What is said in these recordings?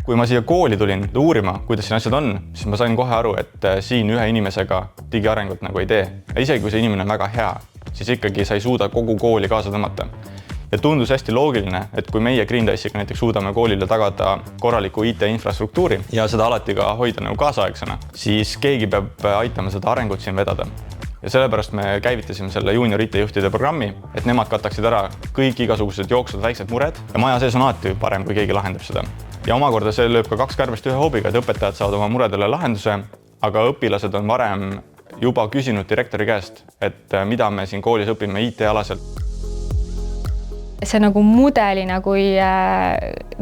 Kui ma siia kooli tulin uurima, kuidas siin asjad on, siis ma sain kohe aru, et siin ühe inimesega digiarengut nagu ei tee. Ja isegi kui see inimene on väga hea, siis ikkagi sa ei suuda kogu kooli kaasa tõmmata. Ja tundus hästi loogiline, et kui meie Green Dicega näiteks suudame koolile tagada korraliku IT-infrastruktuuri ja seda alati ka hoida nagu kaasaegsena, siis keegi peab aitama seda arengut siin vedada. Ja sellepärast me käivitasime selle junior IT-juhtide programmi, et nemad kataksid ära kõik igasugused jooksvad väiksed mured ja maja sees on alati parem, kui keegi lahendab seda. Ja omakorda see lööb ka 2 kärbest ühe hoobiga, et õpetajad saavad oma muredele lahenduse, aga õpilased on varem juba küsinud direktori käest, et mida me siin koolis õpime IT-alaselt. See nagu mudelina, kui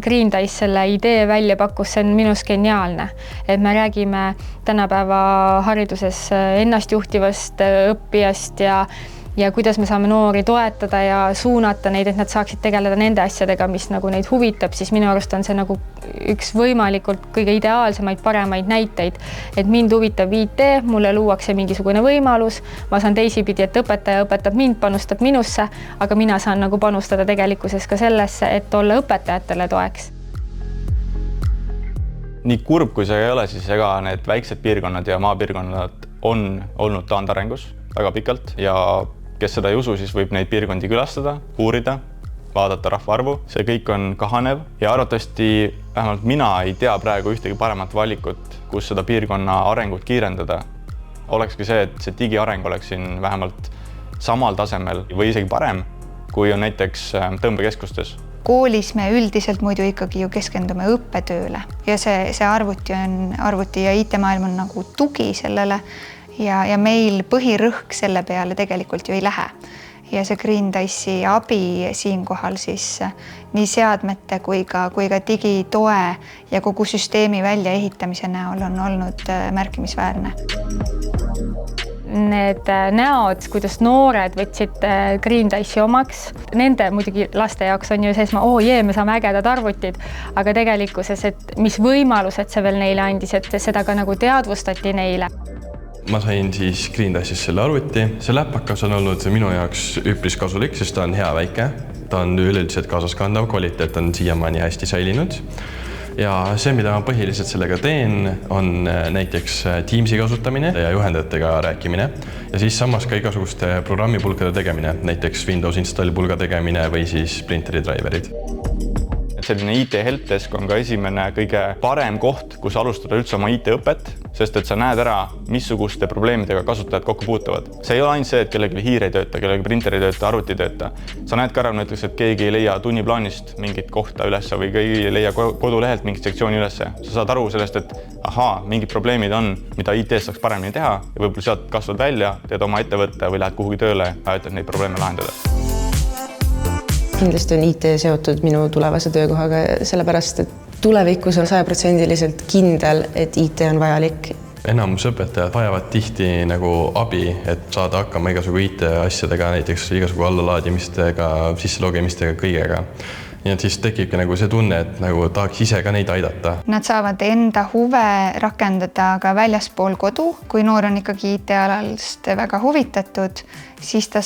Green Dice selle idee välja pakkus, see on minus geniaalne. Et me räägime tänapäeva hariduses ennastjuhtivast õppijast ja kuidas me saame noori toetada ja suunata neid, et nad saaksid tegeleda nende asjadega, mis nagu neid huvitab, siis minu arust on see nagu üks võimalikult kõige ideaalsemaid, paremaid näiteid. Et mind huvitab IT, mulle luuakse mingisugune võimalus, ma saan teisipidi, et õpetaja õpetab mind, panustab minusse, aga mina saan nagu panustada tegelikkuses ka sellesse, et olla õpetajatele toeks. Nii kurb, kui see ei ole, siis ega need väiksed piirkonnad ja maapiirkonnad on olnud taandarengus väga pikalt ja kes seda ei usu, siis võib neid piirkondi külastada, uurida, vaadata rahvaarvu. See kõik on kahanev ja arvatavasti vähemalt mina ei tea praegu ühtegi paremat valikut, kus seda piirkonna arengut kiirendada. Olekski see, et see digiareng oleks siin vähemalt samal tasemel või isegi parem, kui on näiteks tõmbekeskustes. Koolis me üldiselt muidu ikkagi ju keskendume õppetööle ja see arvuti ja IT-maailm on nagu tugi sellele ja meil põhirõhk selle peale tegelikult ju ei lähe. Ja see Green Dice'i abi siinkohal siis nii seadmete kui ka digitoe ja kogu süsteemi väljaehitamise näol on olnud märkimisväärne. Need näod, kuidas noored võtsid Green Dice'i omaks, nende muidugi laste jaoks on ju sees, me saame ägedad arvutid, aga tegelikkuses, et mis võimalused see veel neile andis, et seda ka nagu teadvustati neile. Ma sain siis Green Dice'is selle arvuti. See läpakas on olnud minu jaoks üpris kasulik, sest ta on hea väike. Ta on üleüldiselt kaasaskandav, kvaliteet on siiamaani hästi säilinud. Ja see, mida ma põhiliselt sellega teen, on näiteks Teamsi kasutamine ja juhendajatega rääkimine. Ja siis samas ka igasuguste programmipulkade tegemine, näiteks Windows install pulga tegemine või siis printeri driverid. Selline IT helpdesk on ka esimene kõige parem koht, kus alustada üldse oma IT-õpet, sest et sa näed ära, missuguste probleemidega kasutajad kokku puutuvad. See ei ole ainult see, et kellegi hiir ei tööta, kellegi printer ei tööta, arvuti ei tööta. Sa näed ka ära näiteks, et keegi ei leia tunniplaanist mingit kohta ülesse või keegi ei leia kodulehelt mingit sektsiooni ülesse. Sa saad aru sellest, et mingid probleemid on, mida IT-s saaks paremini teha ja võib-olla sealt kasvad välja, teed oma ettevõtte või lähed kuhugi tööle ja ütled neid probleeme lahendada. Kindlasti on IT seotud minu tulevase töökohaga, sellepärast, et tulevikus on 100% kindel, et IT on vajalik. Enamus õpetajad vajavad tihti nagu abi, et saada hakkama igasugu IT-asjadega, näiteks igasugu allalaadimistega, sisselogimistega, kõigega. Nii et siis tekibki nagu see tunne, et nagu tahaks ise ka neid aidata. Nad saavad enda huve rakendada ka väljaspool kodu. Kui noor on ikkagi IT-alalist väga huvitatud, siis ta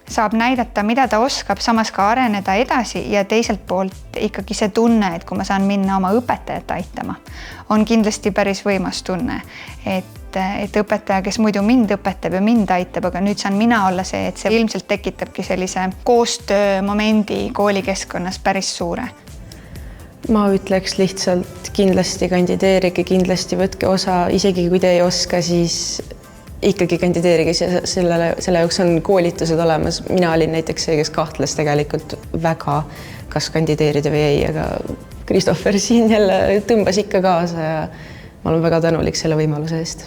saab näidata, mida ta oskab, samas ka areneda edasi ja teiselt poolt ikkagi see tunne, et kui ma saan minna oma õpetajat aitama, on kindlasti päris võimas tunne, et õpetaja, kes muidu mind õpetab ja mind aitab, aga nüüd saan mina olla see, et see ilmselt tekitabki sellise koostöömomendi koolikeskkonnas päris suure. Ma ütleks lihtsalt kindlasti kandideerige, kindlasti võtke osa, isegi kui te ei oska, siis ikkagi kandideerige, selle jaoks on koolitused olemas. Mina olin näiteks see, kes kahtles tegelikult väga, kas kandideerida või ei, aga Kristoffer siin jälle tõmbas ikka kaasa ja ma olen väga tänulik selle võimaluse eest.